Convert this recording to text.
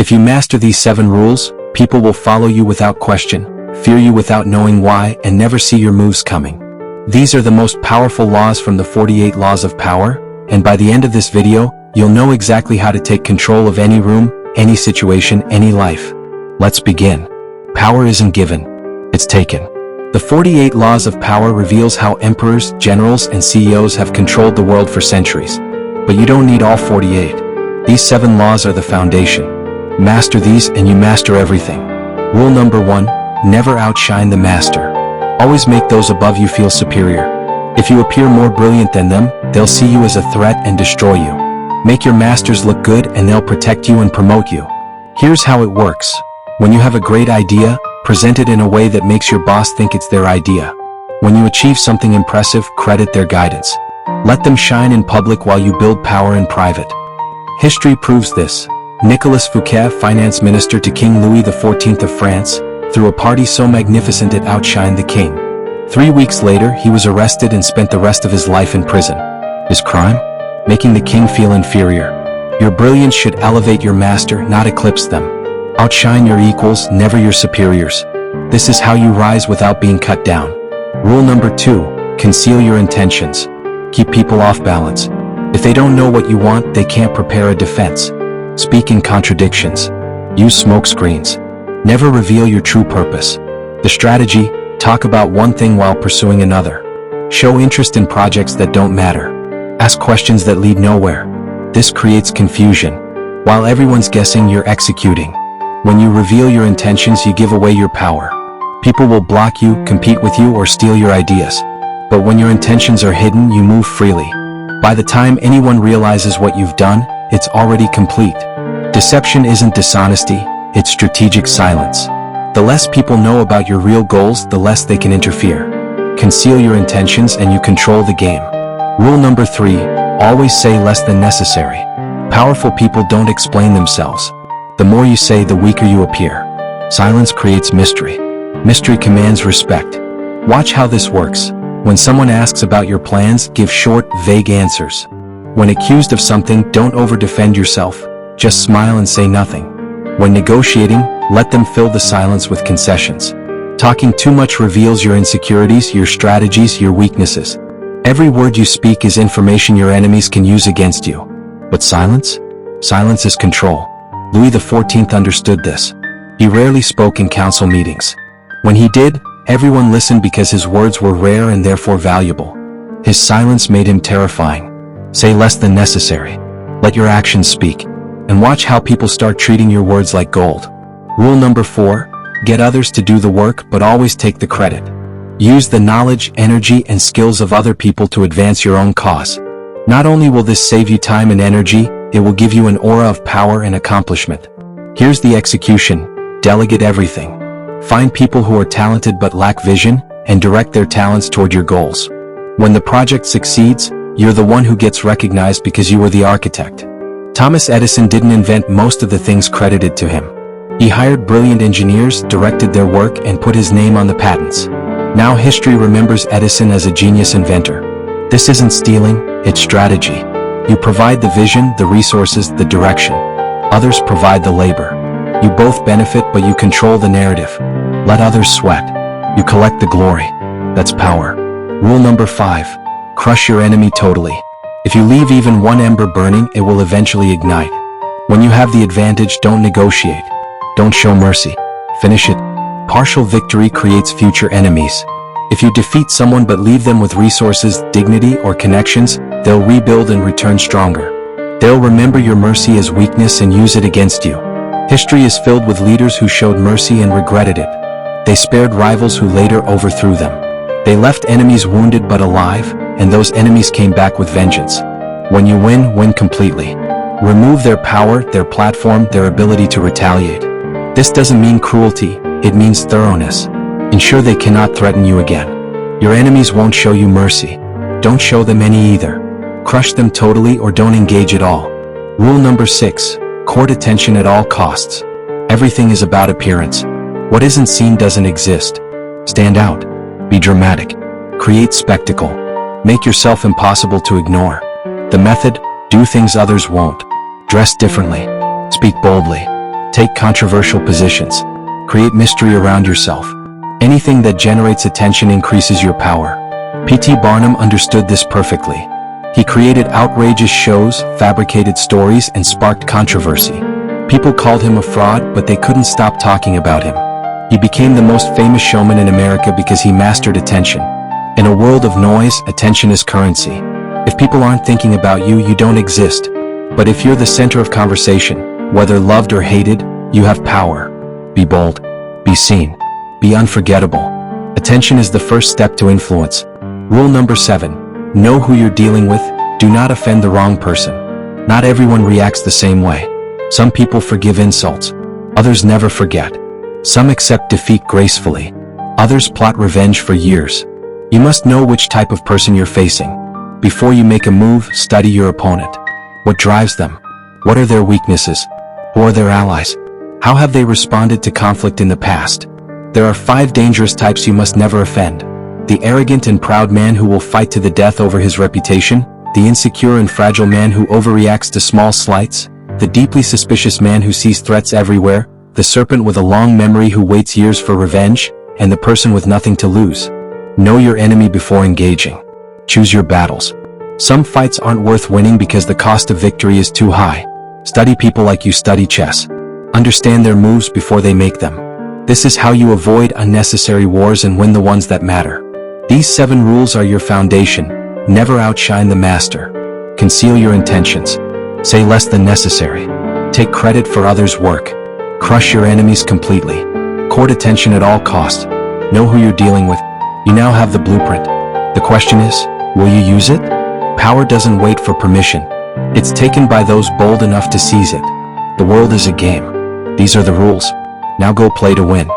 If you master these 7 rules, people will follow you without question, fear you without knowing why, and never see your moves coming. These are the most powerful laws from the 48 laws of power, and by the end of this video, you'll know exactly how to take control of any room, any situation, any life. Let's begin. Power isn't given, it's taken. The 48 laws of power reveals how emperors, generals, and CEOs have controlled the world for centuries. But you don't need all 48. These 7 laws are the foundation. Master these and you master everything. Rule number 1, never outshine the master. Always make those above you feel superior. If you appear more brilliant than them, they'll see you as a threat and destroy you. Make your masters look good and they'll protect you and promote you. Here's how it works. When you have a great idea, present it in a way that makes your boss think it's their idea. When you achieve something impressive, credit their guidance. Let them shine in public while you build power in private. History proves this. Nicolas Fouquet, finance minister to King Louis XIV of France, threw a party so magnificent it outshined the king. 3 weeks later, he was arrested and spent the rest of his life in prison. His crime? Making the king feel inferior. Your brilliance should elevate your master, not eclipse them. Outshine your equals, never your superiors. This is how you rise without being cut down. Rule number 2, conceal your intentions. Keep people off balance. If they don't know what you want, they can't prepare a defense. Speak in contradictions. Use smoke screens. Never reveal your true purpose. The strategy, talk about one thing while pursuing another. Show interest in projects that don't matter. Ask questions that lead nowhere. This creates confusion. While everyone's guessing, you're executing. When you reveal your intentions, you give away your power. People will block you, compete with you, or steal your ideas. But when your intentions are hidden, you move freely. By the time anyone realizes what you've done, it's already complete. Deception isn't dishonesty, it's strategic silence. The less people know about your real goals, the less they can interfere. Conceal your intentions and you control the game. Rule number 3, always say less than necessary. Powerful people don't explain themselves. The more you say, the weaker you appear. Silence creates mystery. Mystery commands respect. Watch how this works. When someone asks about your plans, give short, vague answers. When accused of something, don't over-defend yourself. Just smile and say nothing. When negotiating, let them fill the silence with concessions. Talking too much reveals your insecurities, your strategies, your weaknesses. Every word you speak is information your enemies can use against you. But silence? Silence is control. Louis XIV understood this. He rarely spoke in council meetings. When he did, everyone listened because his words were rare and therefore valuable. His silence made him terrifying. Say less than necessary. Let your actions speak. And watch how people start treating your words like gold. Rule number 4, get others to do the work but always take the credit. Use the knowledge, energy, and skills of other people to advance your own cause. Not only will this save you time and energy, it will give you an aura of power and accomplishment. Here's the execution. Delegate everything. Find people who are talented but lack vision, and direct their talents toward your goals. When the project succeeds, you're the one who gets recognized because you were the architect. Thomas Edison didn't invent most of the things credited to him. He hired brilliant engineers, directed their work, and put his name on the patents. Now history remembers Edison as a genius inventor. This isn't stealing, it's strategy. You provide the vision, the resources, the direction. Others provide the labor. You both benefit, but you control the narrative. Let others sweat. You collect the glory. That's power. Rule number 5. Crush your enemy totally. If you leave even one ember burning, it will eventually ignite. When you have the advantage, don't negotiate. Don't show mercy. Finish it. Partial victory creates future enemies. If you defeat someone but leave them with resources, dignity, or connections, they'll rebuild and return stronger. They'll remember your mercy as weakness and use it against you. History is filled with leaders who showed mercy and regretted it. They spared rivals who later overthrew them. They left enemies wounded but alive, and those enemies came back with vengeance. When you win, win completely. Remove their power, their platform, their ability to retaliate. This doesn't mean cruelty, it means thoroughness. Ensure they cannot threaten you again. Your enemies won't show you mercy. Don't show them any either. Crush them totally or don't engage at all. Rule number 6. Court attention at all costs. Everything is about appearance. What isn't seen doesn't exist. Stand out. Be dramatic. Create spectacle. Make yourself impossible to ignore. The method, do things others won't. Dress differently. Speak boldly. Take controversial positions. Create mystery around yourself. Anything that generates attention increases your power. P.T. Barnum understood this perfectly. He created outrageous shows, fabricated stories, and sparked controversy. People called him a fraud, but they couldn't stop talking about him. He became the most famous showman in America because he mastered attention. In a world of noise, attention is currency. If people aren't thinking about you, you don't exist. But if you're the center of conversation, whether loved or hated, you have power. Be bold. Be seen. Be unforgettable. Attention is the first step to influence. Rule number 7. Know who you're dealing with. Do not offend the wrong person. Not everyone reacts the same way. Some people forgive insults. Others never forget. Some accept defeat gracefully. Others plot revenge for years. You must know which type of person you're facing. Before you make a move, study your opponent. What drives them? What are their weaknesses? Who are their allies? How have they responded to conflict in the past? There are 5 dangerous types you must never offend. The arrogant and proud man who will fight to the death over his reputation. The insecure and fragile man who overreacts to small slights. The deeply suspicious man who sees threats everywhere. The serpent with a long memory who waits years for revenge. And the person with nothing to lose. Know your enemy before engaging. Choose your battles. Some fights aren't worth winning because the cost of victory is too high. Study people like you study chess. Understand their moves before they make them. This is how you avoid unnecessary wars and win the ones that matter. These 7 rules are your foundation. Never outshine the master. Conceal your intentions. Say less than necessary. Take credit for others' work. Crush your enemies completely. Court attention at all costs. Know who you're dealing with. You now have the blueprint. The question is, will you use it? Power doesn't wait for permission. It's taken by those bold enough to seize it. The world is a game. These are the rules. Now go play to win.